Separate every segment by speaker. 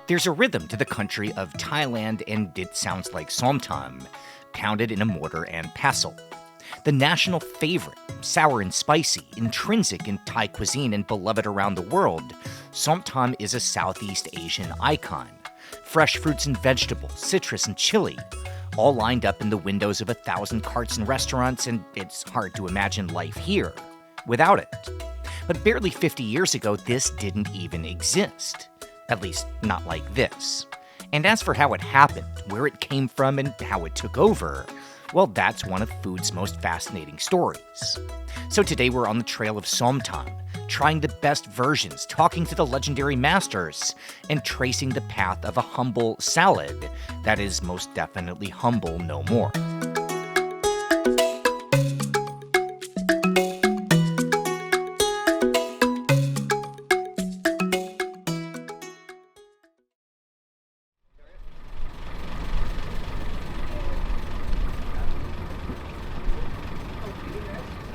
Speaker 1: There's a rhythm to the country of Thailand, and it sounds like Som Tam, pounded in a mortar and pestle. The national favorite, sour and spicy, intrinsic in Thai cuisine and beloved around the world, Som Tam is a Southeast Asian icon. Fresh fruits and vegetables, citrus and chili, all lined up in the windows of 1,000 carts and restaurants, and it's hard to imagine life here without it. But barely 50 years ago, this didn't even exist. At least, not like this. And as for how it happened, where it came from, and how it took over, well, that's one of food's most fascinating stories. So today we're on the trail of Som Tam, trying the best versions, talking to the legendary masters, and tracing the path of a humble salad that is most definitely humble no more.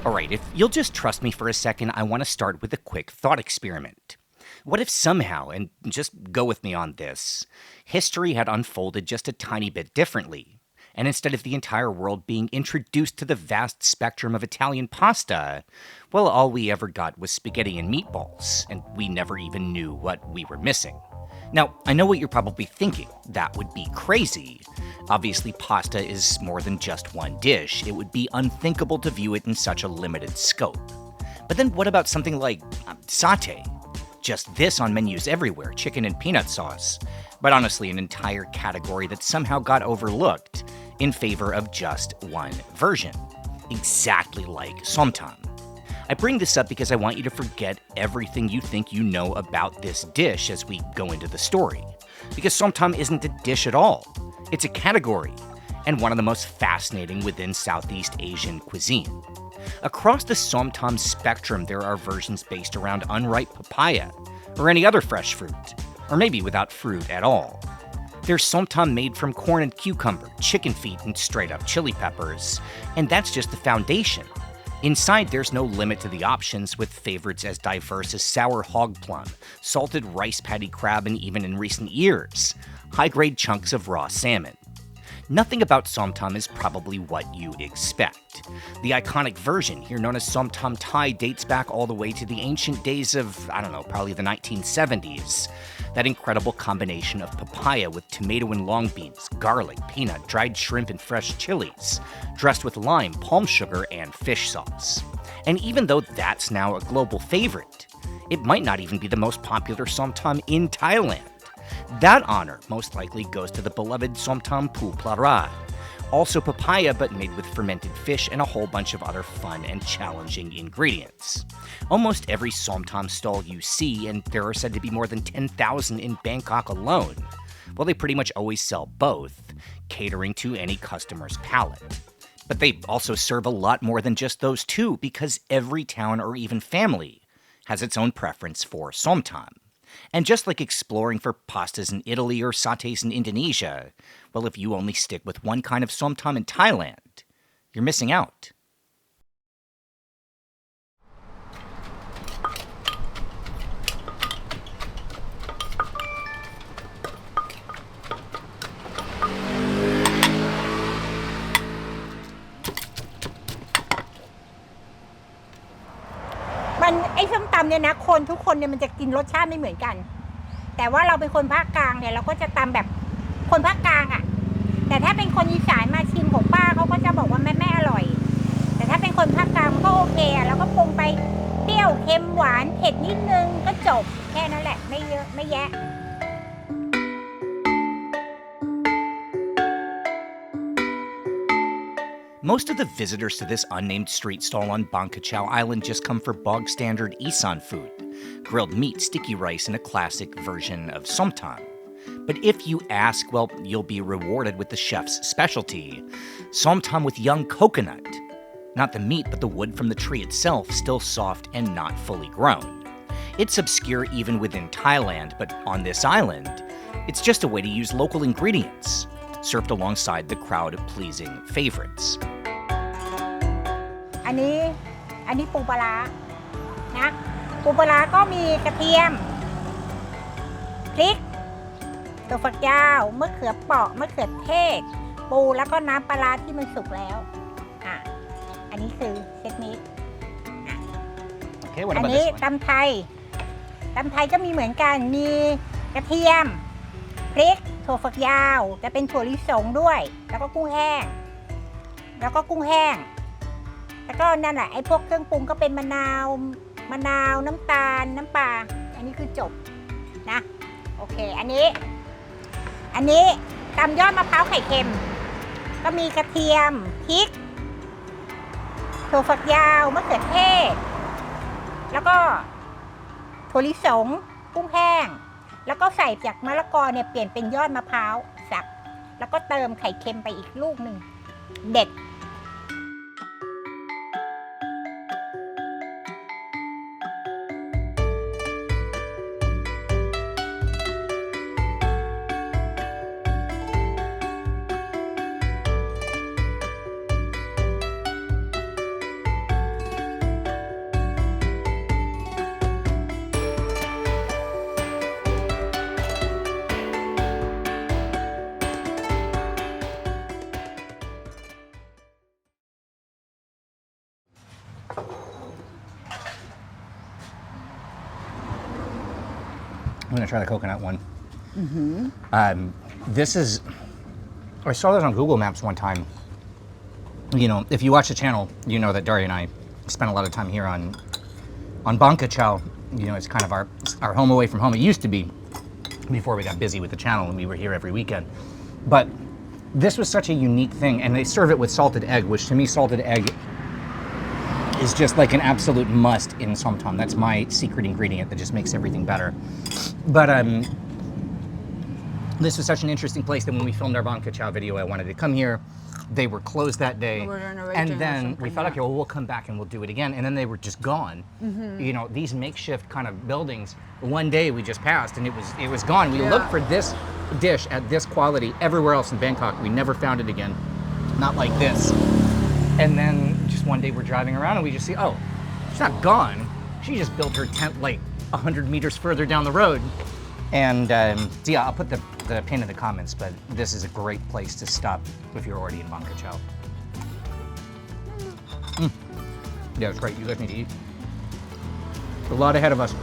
Speaker 1: Alright, if you'll just trust me for a second, I want to start with a quick thought experiment. What if somehow, and just go with me on this, history had unfolded just a tiny bit differently, and instead of the entire world being introduced to the vast spectrum of Italian pasta, well, all we ever got was spaghetti and meatballs, and we never even knew what we were missing. Now, I know what you're probably thinking. That would be crazy. Obviously, pasta is more than just one dish. It would be unthinkable to view it in such a limited scope. But then what about something like satay? Just this on menus everywhere, chicken and peanut sauce. But honestly, an entire category that somehow got overlooked in favor of just one version. Exactly like Som Tam. I bring this up because I want you to forget everything you think you know about this dish as we go into the story. Because Som Tam isn't a dish at all. It's a category, and one of the most fascinating within Southeast Asian cuisine. Across the Som Tam spectrum, there are versions based around unripe papaya, or any other fresh fruit, or maybe without fruit at all. There's Som Tam made from corn and cucumber, chicken feet, and straight-up chili peppers, and that's just the foundation. Inside, there's no limit to the options, with favorites as diverse as sour hog plum, salted rice paddy crab, and even in recent years, high-grade chunks of raw salmon. Nothing about Som Tam is probably what you'd expect. The iconic version, here known as Som Tam Thai, dates back all the way to the ancient days of, probably the 1970s. That incredible combination of papaya with tomato and long beans, garlic, peanut, dried shrimp, and fresh chilies, dressed with lime, palm sugar, and fish sauce. And even though that's now a global favorite, it might not even be the most popular Som Tam in Thailand. That honor most likely goes to the beloved Som Tam Pu Plara, also papaya but made with fermented fish and a whole bunch of other fun and challenging ingredients. Almost every Som Tam stall you see, and there are said to be more than 10,000 in Bangkok alone, well, they pretty much always sell both, catering to any customer's palate. But they also serve a lot more than just those two, because every town or even family has its own preference for Som Tam. And just like exploring for pastas in Italy or satay in Indonesia, well, if you only stick with one kind of Som Tam in Thailand, you're missing out.
Speaker 2: ไอ้ส้มตำเนี่ยนะคนทุกคนเนี่ยมันจะกินรสชาติไม่เหมือนกันแต่ว่าเราเป็นคนภาคกลางเนี่ยเราก็จะตำแบบคนภาคกลางอ่ะแต่ถ้าเป็นคนอีสานมาชิมของป้าเขาก็จะบอกว่าไม่อร่อยแต่ถ้าเป็นคนภาคกลางมันก็โอเคอ่ะแล้วก็ปรุงไปเปรี้ยวเค็มหวานเผ็ดนิดนึงก็จบแค่นั้นแหละไม่เยอะไม่แยะ
Speaker 1: Most of the visitors to this unnamed street stall on Bangkok Island just come for bog-standard Isaan food, grilled meat, sticky rice, and a classic version of Som Tam. But if you ask, well, you'll be rewarded with the chef's specialty, Som Tam with young coconut. Not the meat, but the wood from the tree itself, still soft and not fully grown. It's obscure even within Thailand, but on this island, it's just a way to use local ingredients, served alongside the crowd-pleasing favorites.
Speaker 2: อันนี้ปูปลาร้านะปูปลาร้าก็มีกระเทียมพริก ถั่วฝักยาวมะเขือเปราะมะเขือเทศปูแล้วก็น้ำปลาร้าที่มันสุกแล้วอันนี้คือเซตนี้อันนี้ตำไทยก็มีเหมือนกันมีกระเทียมพริกถั่วฝักยาวจะเป็นถั่วลิสงด้วยแล้วก็กุ้งแห้งแล้วก็นั่นแหละไอ้พวกเครื่องปรุงก็เป็นมะนาวน้ำตาลน้ำปลาอันนี้คือจบนะโอเคอันนี้ตำยอดมะพร้าวไข่เค็มก็มีกระเทียมพริกถั่วฝักยาวมะเขือเทศแล้วก็ถั่วลิสงกุ้งแห้งแล้วก็ใส่จากมะละกอเนี่ยเปลี่ยนเป็นยอดมะพร้าวสับแล้วก็เติมไข่เค็มไปอีกลูกหนึ่งเด็ด
Speaker 1: I'm going to try the coconut one. This is, I saw this on Google Maps one time. You know, if you watch the channel, you know that Daria and I spent a lot of time here on Bangkok. You know, it's kind of our home away from home. It used to be before we got busy with the channel and we were here every weekend. But this was such a unique thing, and they serve it with salted egg, which to me, salted egg is just like an absolute must in Som Tam. That's my secret ingredient that just makes everything better. But this was such an interesting place that when we filmed our Bangkok video, I wanted to come here. They were closed that day. And then we thought, okay, well, we'll come back and we'll do it again. And then they were just gone. You know, these makeshift kind of buildings, one day we just passed and it was gone. We looked for this dish at this quality everywhere else in Bangkok. We never found it again. Not like this. And then just one day we're driving around and we just see, oh, she's not gone. She just built her tent like 100 meters further down the road. And so yeah, I'll put the pin in the comments, but this is a great place to stop if you're already in Bangkok. Yeah, it's great. You guys need to eat. A lot ahead of us.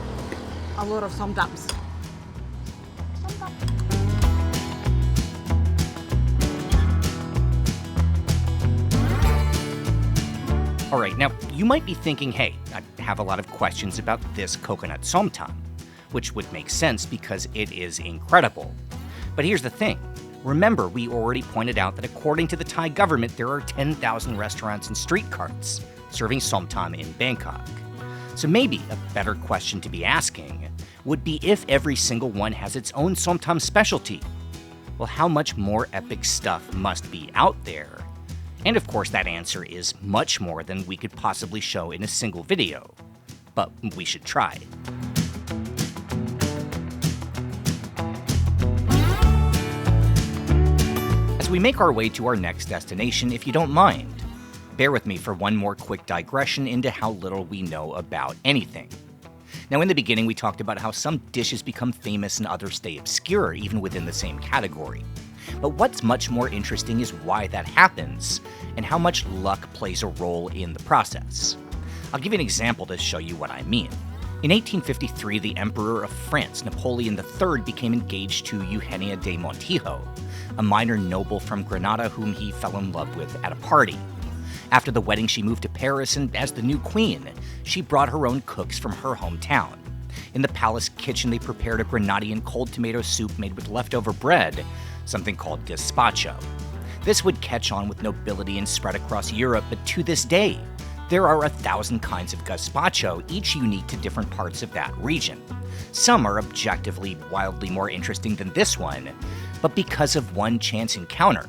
Speaker 3: A lot of Som Tams.
Speaker 1: All right, now you might be thinking, hey, I have a lot of questions about this coconut Som Tam, which would make sense because it is incredible. But here's the thing. Remember, we already pointed out that according to the Thai government, there are 10,000 restaurants and street carts serving Som Tam in Bangkok. So maybe a better question to be asking would be if every single one has its own Som Tam specialty. Well, how much more epic stuff must be out there? And of course, that answer is much more than we could possibly show in a single video. But we should try. As we make our way to our next destination, if you don't mind, bear with me for one more quick digression into how little we know about anything. Now, in the beginning, we talked about how some dishes become famous and others stay obscure, even within the same category. But what's much more interesting is why that happens, and how much luck plays a role in the process. I'll give you an example to show you what I mean. In 1853, the Emperor of France, Napoleon III, became engaged to Eugenia de Montijo, a minor noble from Granada whom he fell in love with at a party. After the wedding, she moved to Paris, and as the new queen, she brought her own cooks from her hometown. In the palace kitchen, they prepared a Grenadian cold tomato soup made with leftover bread, something called gazpacho. This would catch on with nobility and spread across Europe, but to this day, there are 1,000 kinds of gazpacho, each unique to different parts of that region. Some are objectively wildly more interesting than this one, but because of one chance encounter,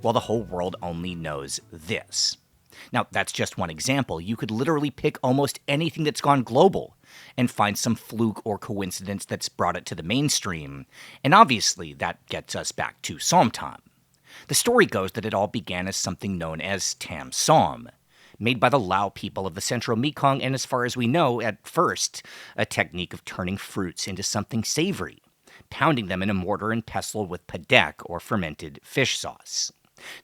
Speaker 1: well, the whole world only knows this. Now, that's just one example. You could literally pick almost anything that's gone global and find some fluke or coincidence that's brought it to the mainstream, and obviously that gets us back to Som Tam. The story goes that it all began as something known as Tam Som, made by the Lao people of the central Mekong, and as far as we know, at first, a technique of turning fruits into something savory. pounding them in a mortar and pestle with padek or fermented fish sauce.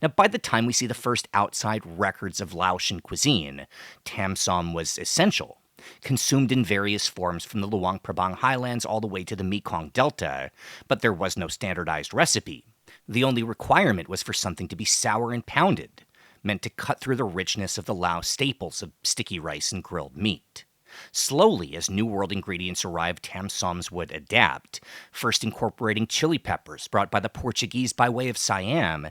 Speaker 1: Now, by the time we see the first outside records of Laotian cuisine, tam som was essential, consumed in various forms from the Luang Prabang highlands all the way to the Mekong Delta, but there was no standardized recipe. The only requirement was for something to be sour and pounded, meant to cut through the richness of the Lao staples of sticky rice and grilled meat. Slowly, as New World ingredients arrived, tam soms would adapt, first incorporating chili peppers brought by the Portuguese by way of Siam,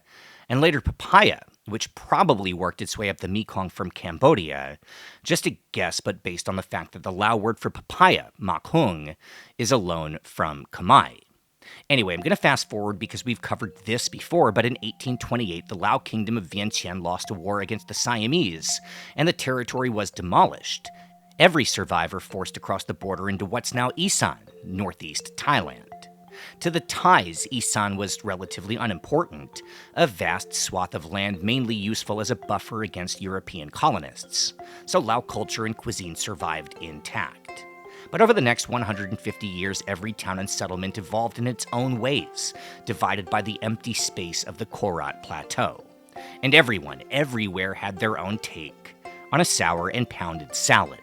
Speaker 1: and later papaya, which probably worked its way up the Mekong from Cambodia. Just a guess, but based on the fact that the Lao word for papaya, makhung, is a loan from Khmer. Anyway, I'm going to fast forward because we've covered this before, but in 1828, the Lao kingdom of Vientiane lost a war against the Siamese, and the territory was demolished. Every survivor forced across the border into what's now Isaan, northeast Thailand. To the Thais, Isaan was relatively unimportant, a vast swath of land mainly useful as a buffer against European colonists. So Lao culture and cuisine survived intact. But over the next 150 years, every town and settlement evolved in its own ways, divided by the empty space of the Korat Plateau. And everyone, everywhere, had their own take on a sour and pounded salad.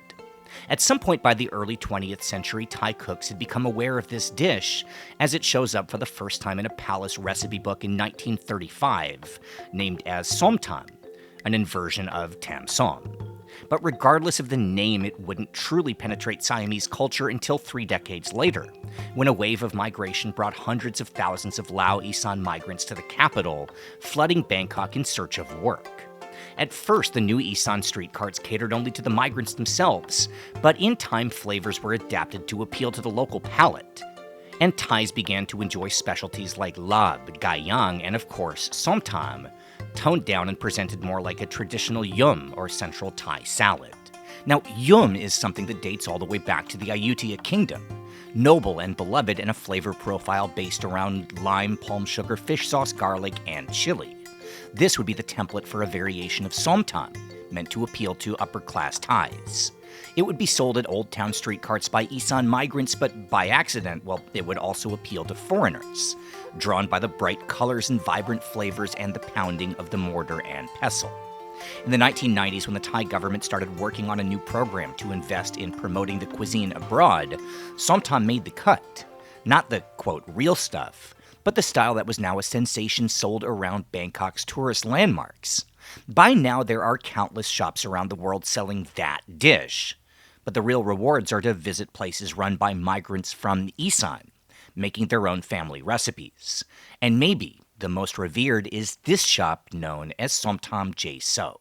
Speaker 1: At some point by the early 20th century, Thai cooks had become aware of this dish as it shows up for the first time in a palace recipe book in 1935, named as Som Tam, an inversion of tam som. But regardless of the name, it wouldn't truly penetrate Siamese culture until 3 decades later, when a wave of migration brought hundreds of thousands of Lao Isaan migrants to the capital, flooding Bangkok in search of work. At first, the new Isaan street carts catered only to the migrants themselves, but in time flavors were adapted to appeal to the local palate. And Thais began to enjoy specialties like lab, gayang, and of course, som tam, toned down and presented more like a traditional yum or central Thai salad. Now, yum is something that dates all the way back to the Ayutthaya kingdom, noble and beloved, and a flavor profile based around lime, palm sugar, fish sauce, garlic, and chili. This would be the template for a variation of Som Tam, meant to appeal to upper-class Thais. It would be sold at Old Town street carts by Isaan migrants, but by accident, it would also appeal to foreigners, drawn by the bright colors and vibrant flavors and the pounding of the mortar and pestle. In the 1990s, when the Thai government started working on a new program to invest in promoting the cuisine abroad, Som Tam made the cut. Not the, quote, real stuff, but the style that was now a sensation sold around Bangkok's tourist landmarks. By now, there are countless shops around the world selling that dish. But the real rewards are to visit places run by migrants from Isaan, making their own family recipes. And maybe the most revered is this shop known as Som Tam Jay So.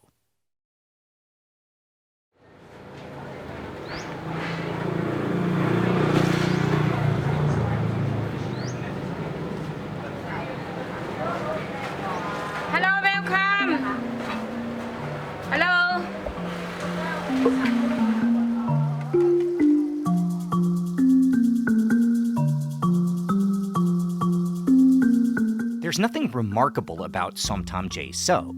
Speaker 2: Hello, welcome. Hello.
Speaker 1: There's nothing remarkable about Som Tam Jay So.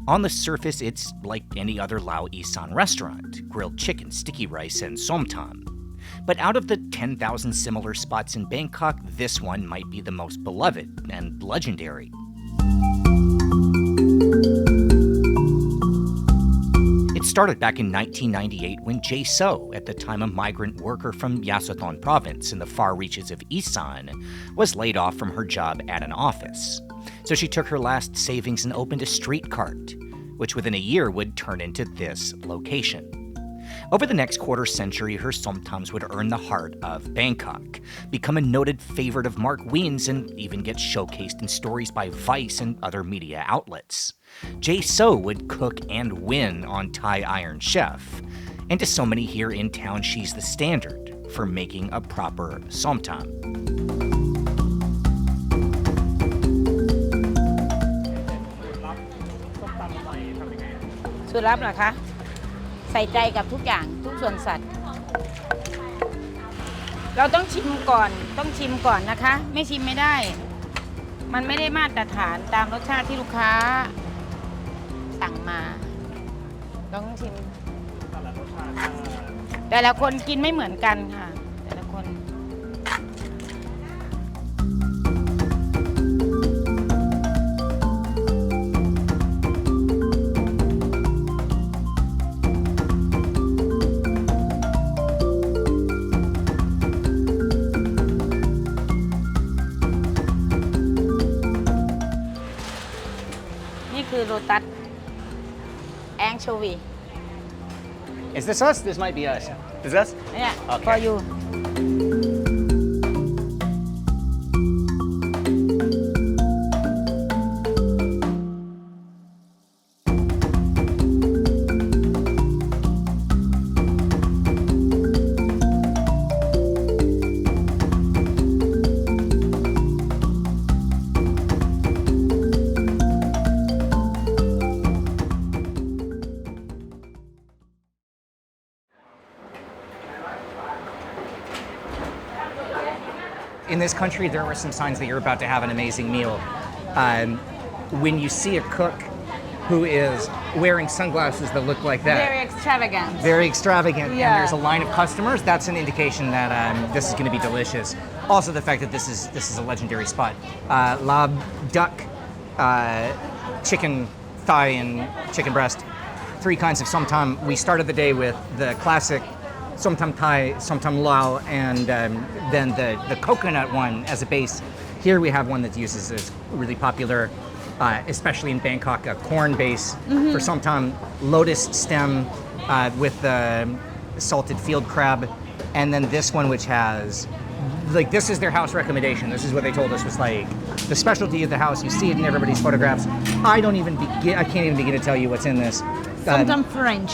Speaker 1: On the surface, it's like any other Lao Isaan restaurant, grilled chicken, sticky rice, and som tam. But out of the 10,000 similar spots in Bangkok, this one might be the most beloved and legendary. It started back in 1998 when Jay So, at the time a migrant worker from Yasothon province in the far reaches of Isaan, was laid off from her job at an office. So she took her last savings and opened a street cart, which within a year would turn into this location. Over the next quarter century, her Som Tams would earn the heart of Bangkok, become a noted favorite of Mark Wiens, and even get showcased in stories by Vice and other media outlets. Jay So would cook and win on Thai Iron Chef, and to so many here in town, she's the standard for making a proper Som Tam.
Speaker 2: สูตรลับเหรอคะใส่ใจกับทุกอย่างทุกส่วนสัตว์เราต้องชิมก่อนนะคะไม่ชิมไม่ได้มันไม่ได้มาตรฐานตามรสชาติที่ลูกค้าสั่งมาต้องชิมแต่ละคนกินไม่เหมือนกันค่ะแต่ละคน โรตัสแองโชวี
Speaker 1: Is this us? This might be us. Is this?
Speaker 2: เนี่ย
Speaker 1: Okay.
Speaker 2: for you
Speaker 1: In this country, there were some signs that you're about to have an amazing meal. When you see a cook who is wearing sunglasses that look like that,
Speaker 2: very extravagant
Speaker 1: very extravagant, and
Speaker 2: Yeah.
Speaker 1: there's a line of customers, that's an indication that this is going to be delicious. Also, the fact that this is a legendary spot. Lab, duck, chicken thigh, and chicken breast. 3 kinds of Som Tam. We started the day with the classic Som Tam Thai, Som Tam Lao, and then the coconut one as a base. Here we have one that uses this really popular, especially in Bangkok, a corn base for Som Tam, lotus stem with the salted field crab, and then this one which has, like, this is their house recommendation. This is what they told us was like the specialty of the house. You see it in everybody's photographs. I can't even begin to tell you what's in this.
Speaker 2: Somtum French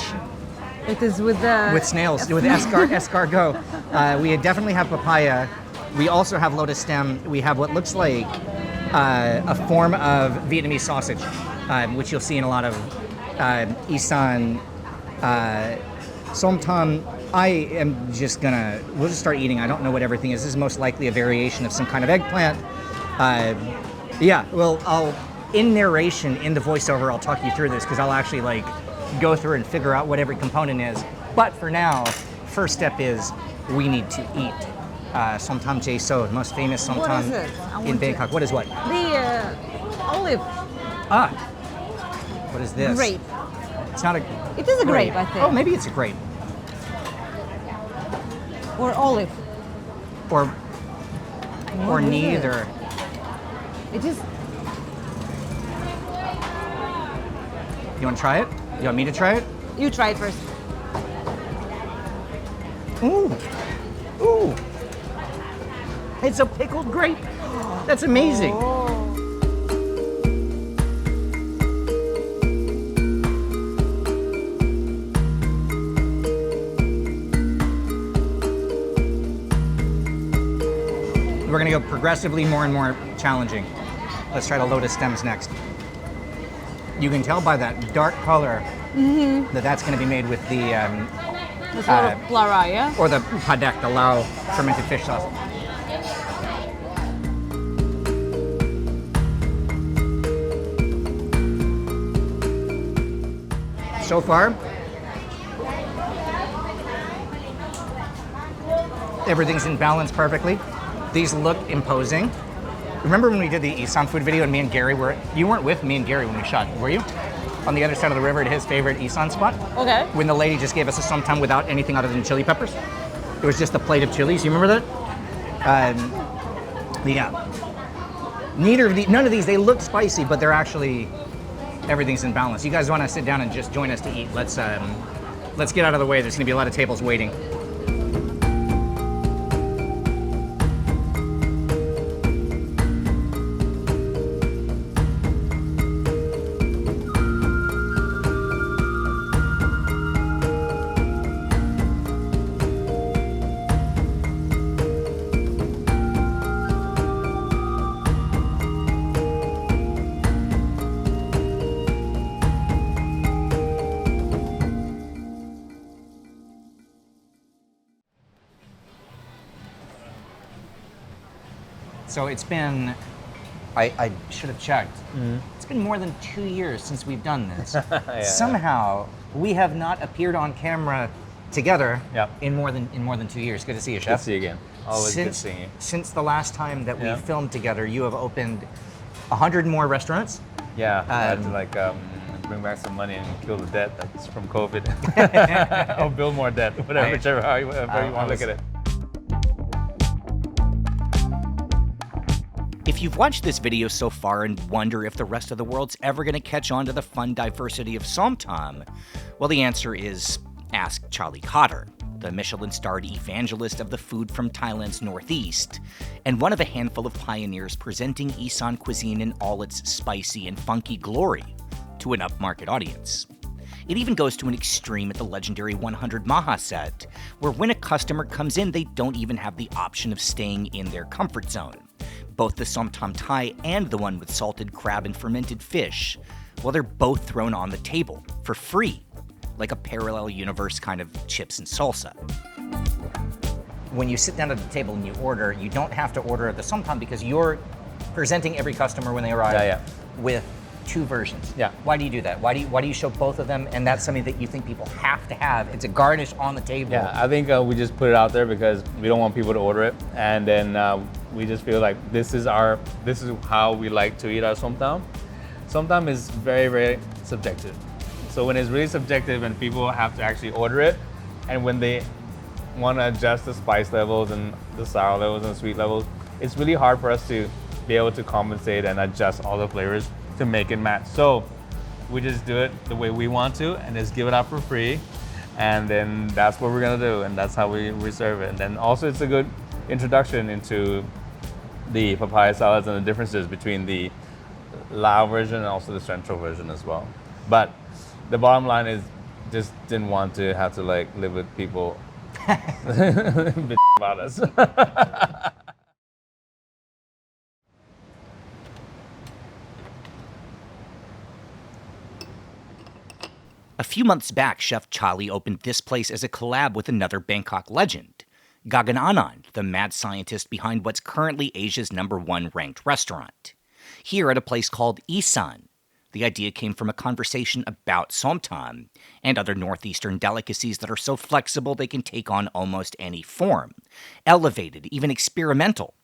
Speaker 2: it is with the
Speaker 1: With snails, with escargot. We definitely have papaya. We also have lotus stem. We have what looks like a form of Vietnamese sausage, which you'll see in a lot of Isaan. Som Tam, we'll just start eating. I don't know what everything is. This is most likely a variation of some kind of eggplant. In narration, in the voiceover, I'll talk you through this because I'll actually like go through and figure out what every component is. But for now, first step is we need to eat Som Tam Jay So, the most famous Som
Speaker 2: What
Speaker 1: Tam
Speaker 2: is it? I
Speaker 1: in
Speaker 2: want
Speaker 1: Bangkok. What is what?
Speaker 2: the olive
Speaker 1: What is this?
Speaker 2: grape
Speaker 1: It's not a
Speaker 2: it is a grape I think
Speaker 1: Oh, maybe it's a grape.
Speaker 2: or olive
Speaker 1: Or
Speaker 2: What is
Speaker 1: neither.
Speaker 2: it is
Speaker 1: You want to try it? You want me to try it?
Speaker 2: you try it first
Speaker 1: Ooh. Ooh. It's a pickled grape. That's amazing. We're gonna go progressively more and more challenging. Let's try the lotus stems next. You can tell by that dark color that that's gonna be made with the
Speaker 2: the sort of plaraya
Speaker 1: or the padak, the Lao fermented fish sauce. So far, everything's in balance perfectly. These look imposing. Remember when we did the Isaan food video and me and Gary you weren't with me and Gary when we shot, were you? On the other side of the river at his favorite Isaan spot?
Speaker 2: okay
Speaker 1: When the lady just gave us a Som Tam without anything other than chili peppers. It was just a plate of chilies. You remember that? Yeah. None of these, they look spicy, but they're actually, everything's in balance. You guys want to sit down and just join us to eat. Let's get out of the way. There's going to be a lot of tables waiting. So it's been, I should have checked. It's been more than 2 years since we've done this. Somehow we have not appeared on camera together in more than 2 years. Good to see you, Chef.
Speaker 4: Good to see you again. Always good seeing you.
Speaker 1: Since the last time that we filmed together, you have opened 100 more restaurants.
Speaker 4: Yeah, I had to bring back some money and kill the debt that's from COVID. Or build more debt, whichever you want to look at it.
Speaker 1: If If you've watched this video so far and wonder if the rest of the world's ever going to catch on to the fun diversity of Som Tam, well, the answer is ask Chalee Kader, the Michelin-starred evangelist of the food from Thailand's northeast, and one of a handful of pioneers presenting Isaan cuisine in all its spicy and funky glory to an upmarket audience. It even goes to an extreme at the legendary 100 Maha set, where when a customer comes in, they don't even have the option of staying in their comfort zone. Both the Som Tam Thai and the one with salted crab and fermented fish, well, they're both thrown on the table for free, like a parallel universe kind of chips and salsa. When you sit down at the table and you order, you don't have to order the Som Tam because you're presenting every customer when they arrive with two versions.
Speaker 4: Yeah.
Speaker 1: Why do you do that? Why do you show both of them? And that's something that you think people have to have. It's a garnish on the table.
Speaker 4: Yeah, I think we just put it out there because we don't want people to order it, and then we just feel like this is how we like to eat our Som Tam. Som Tam is very, very subjective. So when it's really subjective and people have to actually order it, and when they want to adjust the spice levels and the sour levels and the sweet levels, it's really hard for us to be able to compensate and adjust all the flavors to make it match. So we just do it the way we want to and just give it out for free, and then that's what we're gonna do, and that's how we serve it. And then also it's a good introduction into the papaya salads and the differences between the Lao version and also the Central version as well. But the bottom line is just didn't want to have to like live with people bitch about us.
Speaker 1: A few months back, Chef Chalee opened this place as a collab with another Bangkok legend, Gagan Anand, the mad scientist behind what's currently Asia's #1 ranked restaurant. Here at a place called Isaan, the idea came from a conversation about Som Tam and other northeastern delicacies that are so flexible they can take on almost any form, elevated, even experimental,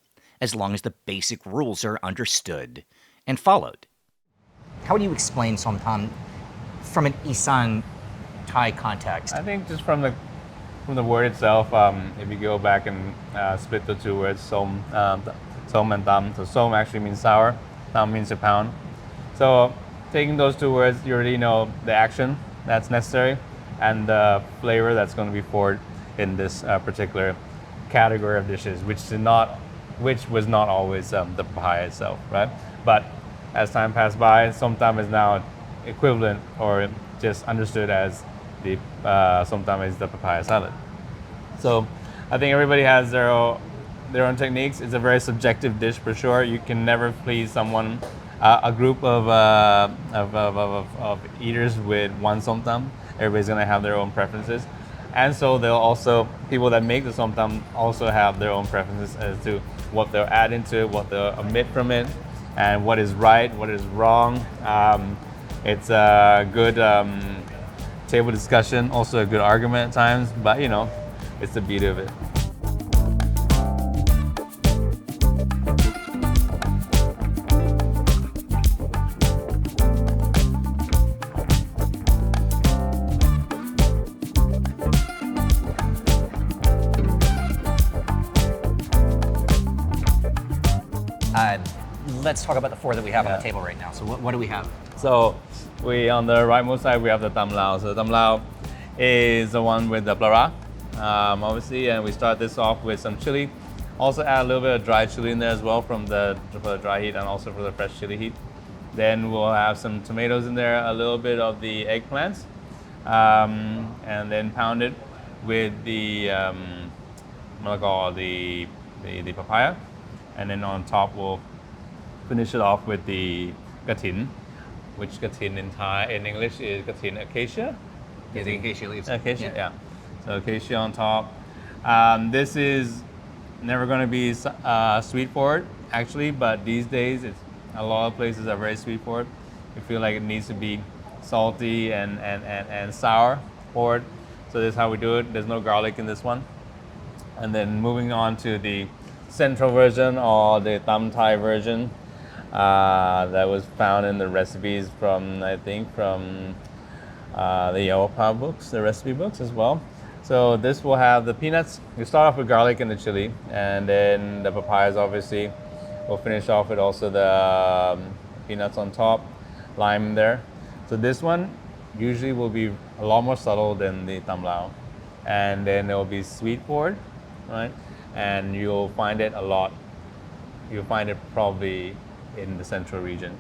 Speaker 1: as long as the basic rules are understood and followed. How would you explain Som Tam from an Isaan Thai context?
Speaker 4: I think just from the word itself, if you go back and split the two words, Som and Tam. So Som actually means sour, Tam means to pound. So taking those two words, you already know the action that's necessary and the flavor that's going to be poured in this particular category of dishes, which was not always the papaya itself, right? But as time passed by, Som Tam is now equivalent or just understood as the Som Tam is the papaya salad. So I think everybody has their own techniques. It's a very subjective dish for sure. You can never please someone, a group of eaters with one Som Tam. Everybody's gonna have their own preferences, and so people that make the Som Tam also have their own preferences as to what they'll add into it, what they'll omit from it, and what is right, what is wrong. It's a good table discussion, also a good argument at times, but you know, it's the beauty of it.
Speaker 1: Let's talk about the four that we have on the table right now. So what do we have?
Speaker 4: So on the rightmost side, we have the Tam Lao. So the Tam Lao is the one with the plara, obviously, and we start this off with some chili. Also add a little bit of dry chili in there as well for the dry heat and also for the fresh chili heat. Then we'll have some tomatoes in there, a little bit of the eggplants, and then pound it with the the papaya, and then on top we'll finish it off with the katin, which katin in English is katin acacia.
Speaker 1: Yeah, the acacia leaves.
Speaker 4: Acacia, yeah. So acacia on top. This is never going to be sweet forward, actually, but these days a lot of places are very sweet forward. We feel like it needs to be salty and sour forward. So this is how we do it. There's no garlic in this one. And then moving on to the central version or the Tam Thai version. That was found in the recipes from the Yellow books, the recipe books as well. So this will have the peanuts. You start off with garlic and the chili, and then the papayas obviously, We'll finish off with also the peanuts on top, lime there. So this one usually will be a lot more subtle than the Tam Lao. And then it will be sweet forward, right? And you'll find it a lot. You'll find it probably in the central region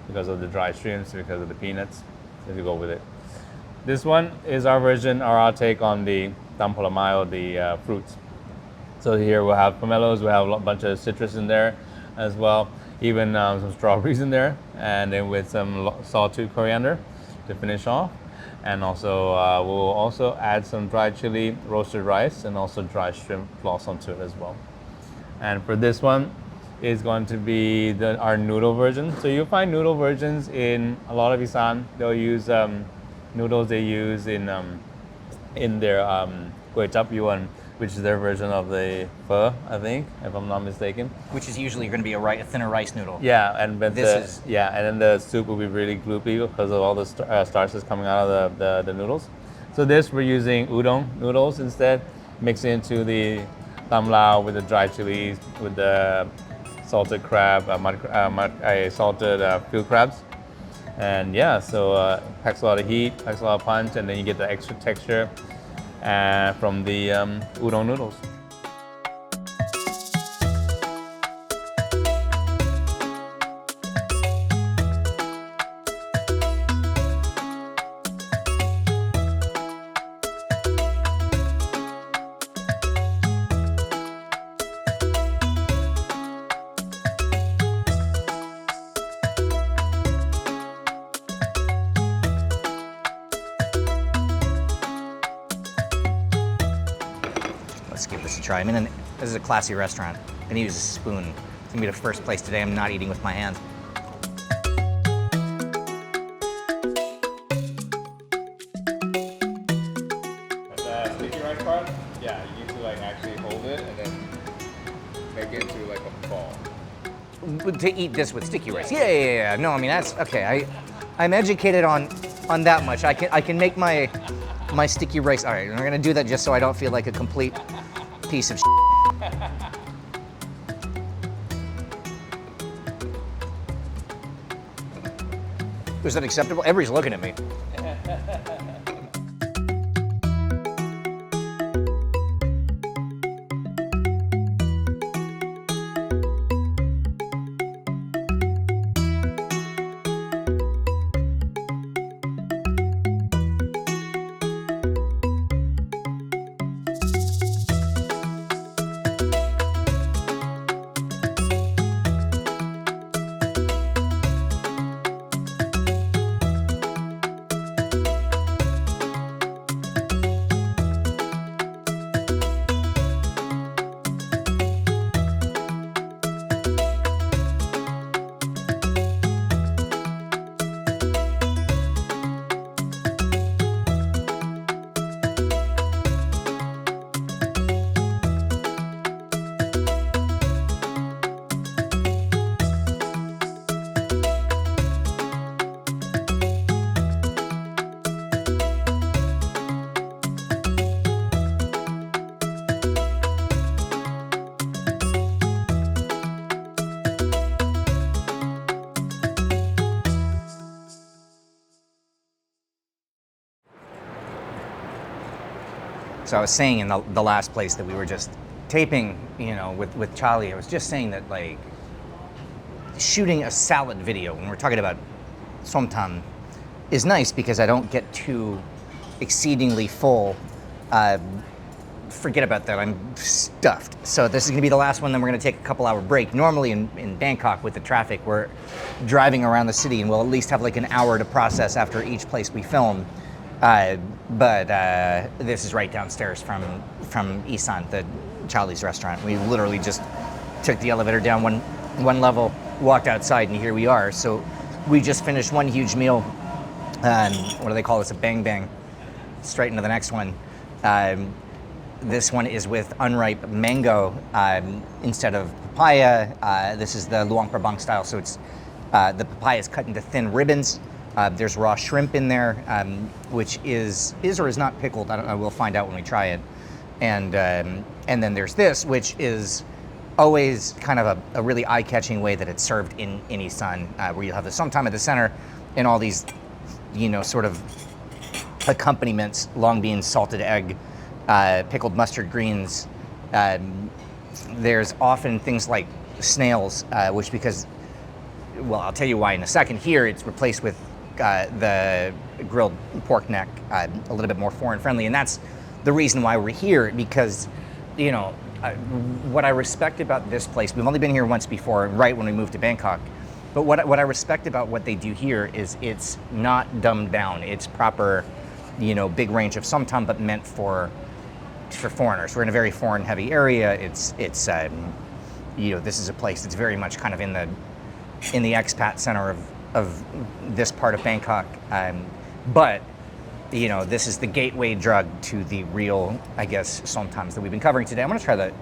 Speaker 4: because of the dry shrimps, because of the peanuts, if you go with it. This one is our version, or our take on the Tam Polamai, or the fruits. So here we'll have pomelos, we'll have a bunch of citrus in there as well, even some strawberries in there, and then with some sawtooth coriander to finish off. And also we'll also add some dried chili, roasted rice, and also dried shrimp floss onto it as well. And for this one is going to be our noodle version. So you'll find noodle versions in a lot of Isaan. They'll use noodles they use in their kway chap yuan, which is their version of the pho, I think, if I'm not mistaken.
Speaker 1: Which is usually going to be a thinner rice noodle.
Speaker 4: Yeah, and but
Speaker 1: This is-
Speaker 4: and then the soup will be really gloopy because of all the starches coming out of the noodles. So this we're using udon noodles instead, mixed into the Tam Lao with the dried chilies, with the salted crab, salted field crabs. And yeah, so packs a lot of heat, packs a lot of punch, and then you get the extra texture from the udon noodles.
Speaker 1: Let's give this a try. I mean, this is a classy restaurant. I'm gonna use a spoon. It's gonna be the first place today I'm not eating with my hands.
Speaker 4: The sticky rice part, yeah, you need to like actually hold it and then make it into like a ball.
Speaker 1: To eat this with sticky rice. Yeah. No, I mean that's okay. I'm educated on that much. I can make my sticky rice. All right, we're gonna do that just so I don't feel like a complete piece of shit. Is that acceptable? Everybody's looking at me. So I was saying in the last place that we were just taping, with Chalee, I was just saying that like shooting a salad video when we're talking about Som Tam is nice because I don't get too exceedingly full. Forget about that, I'm stuffed. So this is gonna be the last one, then we're gonna take a couple hour break. Normally in Bangkok with the traffic, we're driving around the city and we'll at least have like an hour to process after each place we film. But this is right downstairs from Isaan, the Chalee's restaurant. We literally just took the elevator down one level, walked outside, and here we are. So we just finished one huge meal. What do they call this? A bang bang. Straight into the next one. This one is with unripe mango instead of papaya. This is the Luang Prabang style, so it's the papaya is cut into thin ribbons. There's raw shrimp in there, which is or is not pickled. I don't know. We'll find out when we try it. And then there's this, which is always kind of a really eye-catching way that it's served in Isaan, where you have the Som Tam at the center and all these, sort of accompaniments: long beans, salted egg, pickled mustard greens. There's often things like snails, which I'll tell you why in a second. Here, it's replaced with the grilled pork neck, a little bit more foreign friendly, and that's the reason why we're here, because, what I respect about this place, we've only been here once before, right when we moved to Bangkok, but what I respect about what they do here is it's not dumbed down. It's proper, big range of Som Tam, but meant for foreigners. We're in a very foreign heavy area. It's this is a place that's very much kind of in the expat center of this part of Bangkok. But this is the gateway drug to the real, I guess, Som Tams that we've been covering today. I'm gonna try the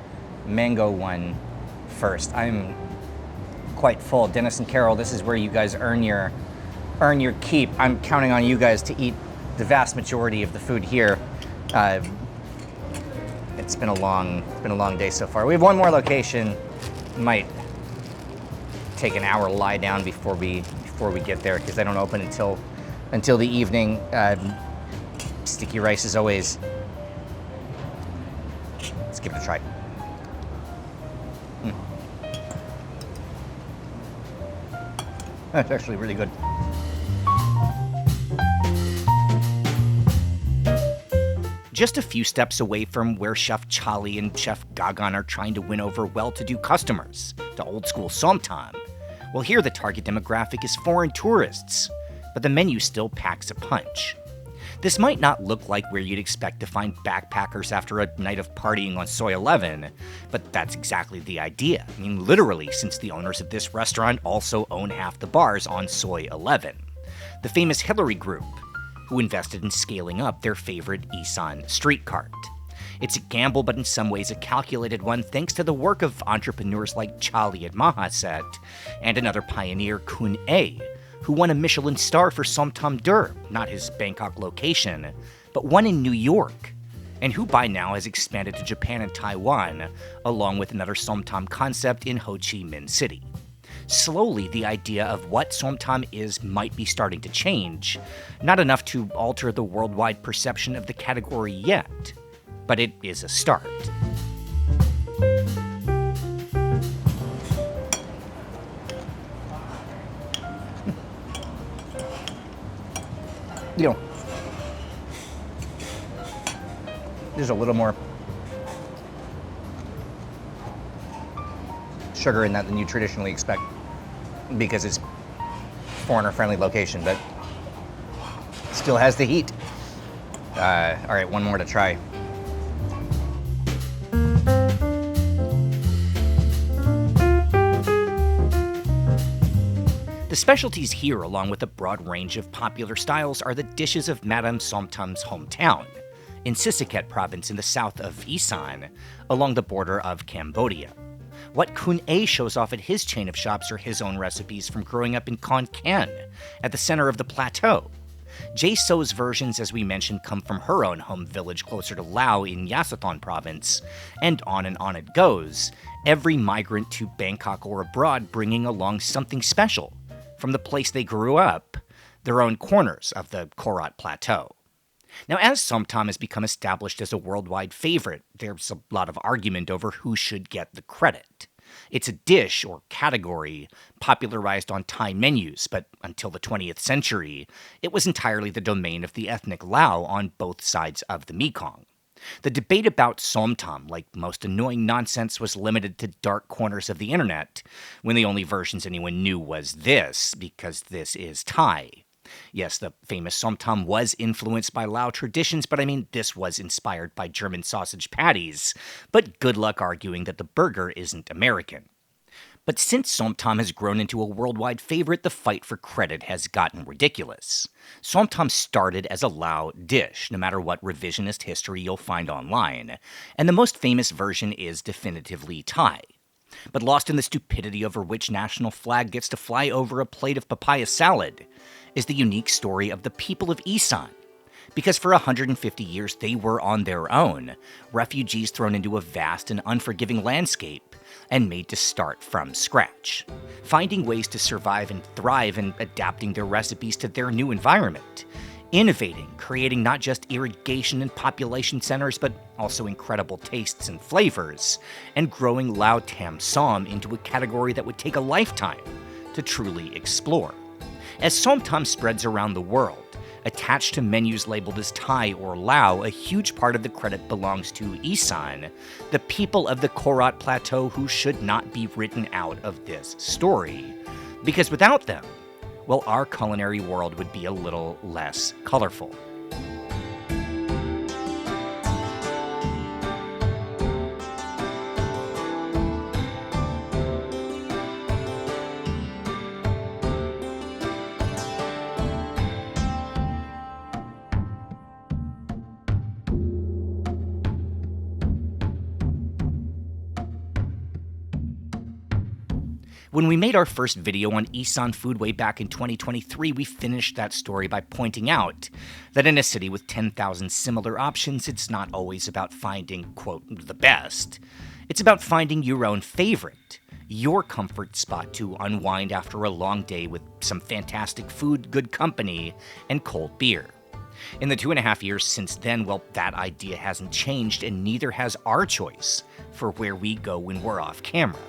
Speaker 1: mango one first. I'm quite full. Dennis and Carol, this is where you guys earn your keep. I'm counting on you guys to eat the vast majority of the food here. It's been a long day so far. We have one more location. Might take an hour to lie down before we get there, because they don't open until the evening. Sticky rice is always. Let's give it a try. That's actually really good. Just a few steps away from where Chef Chalee and Chef Gagan are trying to win over well-to-do customers to old-school Som Tam. Well, here the target demographic is foreign tourists, but the menu still packs a punch. This might not look like where you'd expect to find backpackers after a night of partying on Soi 11, but that's exactly the idea. I mean, literally, since the owners of this restaurant also own half the bars on Soi 11. The famous Hillary Group, who invested in scaling up their favorite Isaan street cart. It's a gamble, but in some ways a calculated one, thanks to the work of entrepreneurs like Chalee at Mahaset and another pioneer, Kun A, who won a Michelin star for Som Tam Dur, not his Bangkok location, but one in New York, and who by now has expanded to Japan and Taiwan, along with another Som Tam concept in Ho Chi Minh City. Slowly, the idea of what Som Tam is might be starting to change, not enough to alter the worldwide perception of the category yet, but it is a start. There's a little more sugar in that than you traditionally expect, because it's foreigner-friendly location, but still has the heat. All right, one more to try. The specialties here, along with a broad range of popular styles, are the dishes of Madame Som Tam's hometown, in Sisaket province in the south of Isaan, along the border of Cambodia. What Kun A shows off at his chain of shops are his own recipes from growing up in Khon Kaen, at the center of the plateau. Jay So's versions, as we mentioned, come from her own home village closer to Lao in Yasothon province, and on it goes, every migrant to Bangkok or abroad bringing along something special from the place they grew up, their own corners of the Korat Plateau. Now, as Som Tam has become established as a worldwide favorite, there's a lot of argument over who should get the credit. It's a dish, or category, popularized on Thai menus, but until the 20th century, it was entirely the domain of the ethnic Lao on both sides of the Mekong. The debate about Som Tam, like most annoying nonsense, was limited to dark corners of the internet, when the only versions anyone knew was this, because this is Thai. Yes, the famous Som Tam was influenced by Lao traditions, but I mean, this was inspired by German sausage patties. But good luck arguing that the burger isn't American. But since Som Tam has grown into a worldwide favorite, the fight for credit has gotten ridiculous. Som Tam started as a Lao dish, no matter what revisionist history you'll find online, and the most famous version is definitively Thai. But lost in the stupidity over which national flag gets to fly over a plate of papaya salad is the unique story of the people of Isaan. Because for 150 years they were on their own, refugees thrown into a vast and unforgiving landscape, and made to start from scratch, finding ways to survive and thrive and adapting their recipes to their new environment, innovating, creating not just irrigation and population centers, but also incredible tastes and flavors, and growing Lao Tam Som into a category that would take a lifetime to truly explore. As Som Tam spreads around the world, attached to menus labeled as Thai or Lao, a huge part of the credit belongs to Isaan, the people of the Korat Plateau who should not be written out of this story. Because without them, well, our culinary world would be a little less colorful. When we made our first video on Isaan food way back in 2023, we finished that story by pointing out that in a city with 10,000 similar options, it's not always about finding, quote, the best. It's about finding your own favorite, your comfort spot to unwind after a long day with some fantastic food, good company, and cold beer. In the 2.5 years since then, well, that idea hasn't changed, and neither has our choice for where we go when we're off camera.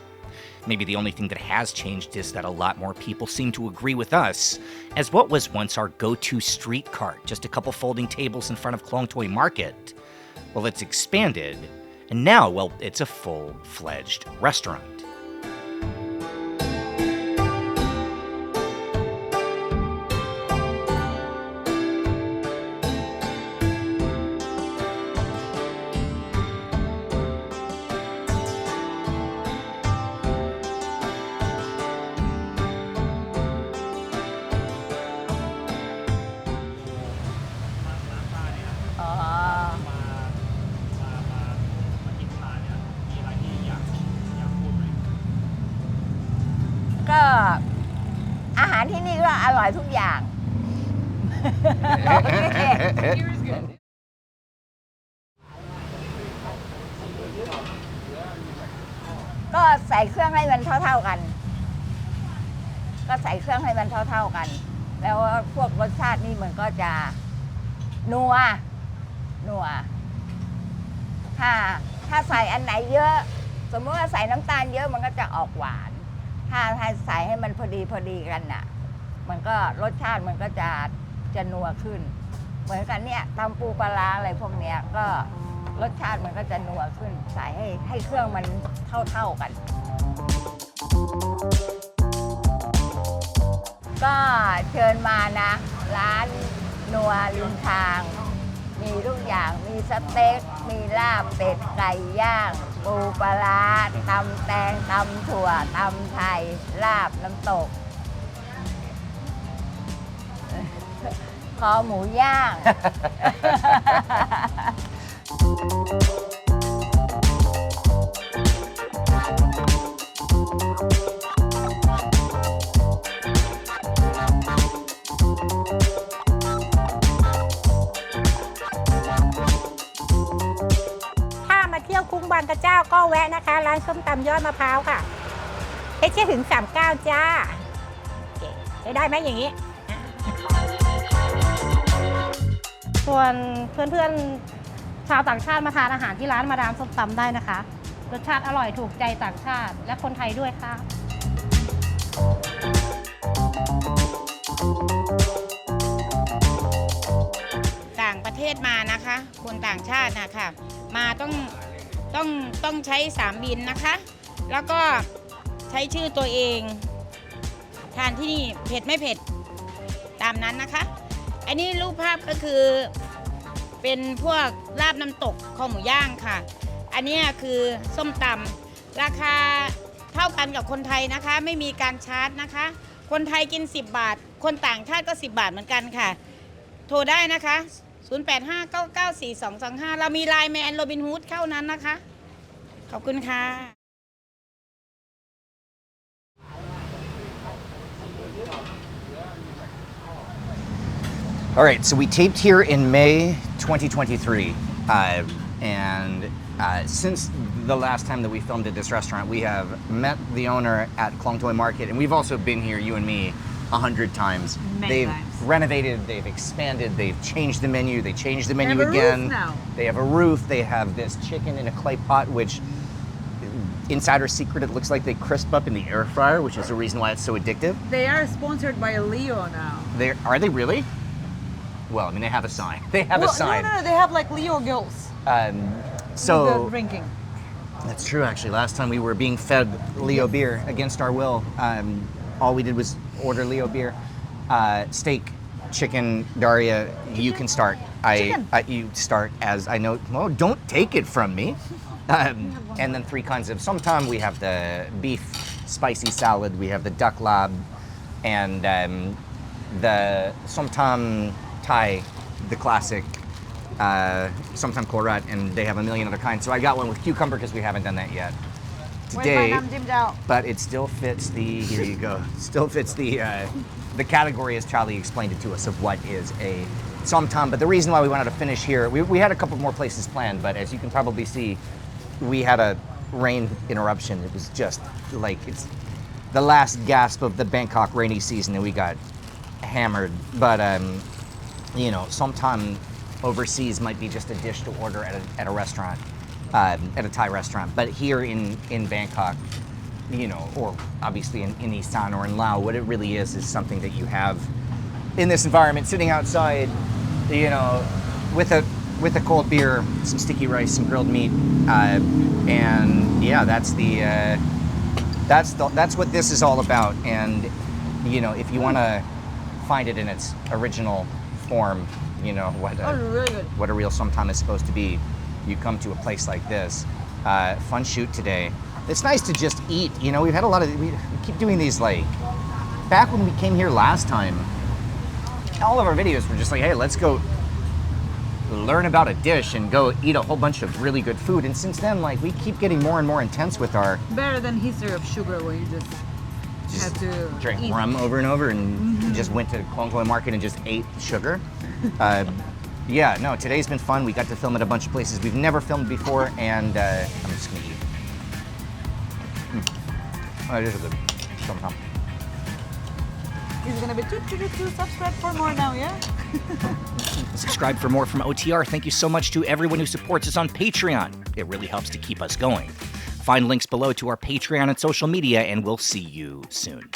Speaker 1: Maybe the only thing that has changed is that a lot more people seem to agree with us, as what was once our go-to street cart, just a couple folding tables in front of Klong Toi Market, well, it's expanded, and now, well, it's a full-fledged restaurant.
Speaker 5: ก็อาหารที่นี่ก็อร่อยทุกอย่าง ก็ใส่เครื่องให้มันเท่าๆกัน ก็ใส่เครื่องให้มันเท่าๆกัน แล้วพวกรสชาตินี่มันก็จะนัวถ้าใส่อันไหนเยอะ สมมติว่าใส่น้ำตาลเยอะมันก็จะออกหวาน ถ้าใส่ให้มันพอดีกันน่ะ มันก็รสชาติมันก็จะนัวขึ้น เหมือนกันเนี่ยตำปูปลาร้าอะไรพวกเนี้ยก็รสชาติมันก็จะนัวขึ้น ใส่ให้เครื่องมันเท่ากัน ก็เชิญมานะ ร้านนัวริมทาง มีทุกอย่างมีสเต็กมีลาบเป็ดไก่ย่างปูปลาร้าตำแตงตำถั่วตำไทยลาบน้ำตกคอหมูย่าง
Speaker 2: คุ้งบางกระเจ้าก็แวะนะคะร้านส้มตำยอดมะพร้าวค่ะเช็คถึง39จ้าได้ไหมอย่างนี้
Speaker 6: ส่วนเพื่อนๆชาวต่างชาติมาทานอาหารที่ร้านมาดามส้มตำได้นะคะรสชาติอร่อยถูกใจต่างชาติและคนไทยด้วยค่ะ
Speaker 7: ต่างประเทศมานะคะคนต่างชาตินะคะมาต้องใช้3 บินนะคะ แล้วก็ใช้ชื่อตัวเองทานที่นี่เผ็ดไม่เผ็ดตามนั้นนะคะอันนี้รูปภาพก็คือเป็นพวกลาบน้ำตกคอหมูย่างค่ะอันนี้คือส้มตำราคาเท่ากันกับคนไทยนะคะไม่มีการชาร์จนะคะคนไทยกิน10 บาทคนต่างชาติก็10 บาทเหมือนกันค่ะโทรได้นะคะ0859942225เรามีไลน์แมนโรบินฮูดเข้านั้นนะคะขอบคุณค่ะ
Speaker 1: All right, so we taped here in May 2023, and Since the last time that we filmed at this restaurant, we have met the owner at Klong Toi Market, and we've also been here, you and me, 100 times.
Speaker 3: Many
Speaker 1: They've
Speaker 3: times.
Speaker 1: renovated, they've expanded, they've changed the menu, they changed the menu
Speaker 3: have a
Speaker 1: again.
Speaker 3: roof now.
Speaker 1: They have a roof, they have this chicken in a clay pot, which, insider secret, it looks like they crisp up in the air fryer, which is the reason why it's so addictive.
Speaker 3: They are sponsored by Leo now.
Speaker 1: Are they really? Well, I mean, they have a sign. They have a sign.
Speaker 3: No, they have like Leo girls.
Speaker 1: So
Speaker 3: the drinking.
Speaker 1: that's true, actually. Last time we were being fed Leo beer against our will. All we did was order Leo beer, steak, chicken. Daria, you can start. You start as I know. Well, don't take it from me. And then 3 kinds of Som Tam. We have the beef spicy salad. We have the duck lab, and the Som Tam Thai, the classic. Som Tam Korat, and they have a million other kinds. So I got one with cucumber because we haven't done that yet today. But it still fits the. Here you go. Still fits the category as Chalee explained it to us of what is a Som Tam. But the reason why we wanted to finish here, we had a couple more places planned, but as you can probably see, we had a rain interruption. It was just like it's the last gasp of the Bangkok rainy season, and we got hammered. But you know, Som Tam overseas might be just a dish to order at a restaurant, at a Thai restaurant. But here in Bangkok, you know, or obviously in Isaan or in Lao, what it really is something that you have in this environment, sitting outside, you know, with a cold beer, some sticky rice, some grilled meat, and yeah, that's what this is all about. And you know, if you want to find it in its original form, you know
Speaker 3: Really good.
Speaker 1: what a real Som Tam is supposed to be, you come to a place like this. Fun shoot today. It's nice to just eat. You know, we've had a lot of we keep doing these, like back when we came here last time. All of our videos were just like, hey, let's go learn about a dish and go eat a whole bunch of really good food. And since then, like, we keep getting more and more intense with our
Speaker 3: Better than history of sugar, where you just have to
Speaker 1: drank
Speaker 3: eat.
Speaker 1: rum over and over and just went to Klong Toi Market and just ate sugar. Yeah, no, today's been fun. We got to film at a bunch of places we've never filmed before, and I'm just gonna eat. Oh, it is a good Som Tam.
Speaker 3: It's gonna be subscribe for more now, yeah?
Speaker 1: Subscribe for more from OTR. Thank you so much to everyone who supports us on Patreon. It really helps to keep us going. Find links below to our Patreon and social media, and we'll see you soon.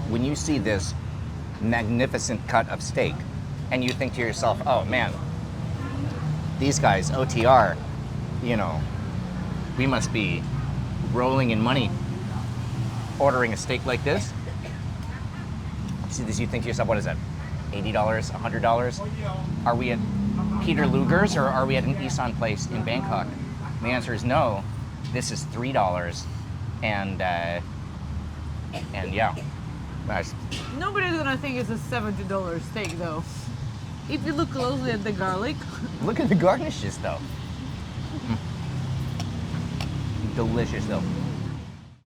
Speaker 1: When you see this magnificent cut of steak, and you think to yourself, oh man, these guys, OTR, you know, we must be rolling in money ordering a steak like this. You see this, you think to yourself, what is that, $80, $100? Are we at Peter Luger's or are we at an Isaan place in Bangkok? And the answer is no, this is $3, and yeah. Nice.
Speaker 3: Nobody's gonna think it's a $70 steak, though. If you look closely at the garlic.
Speaker 1: Look at the garnishes, though. Delicious, though.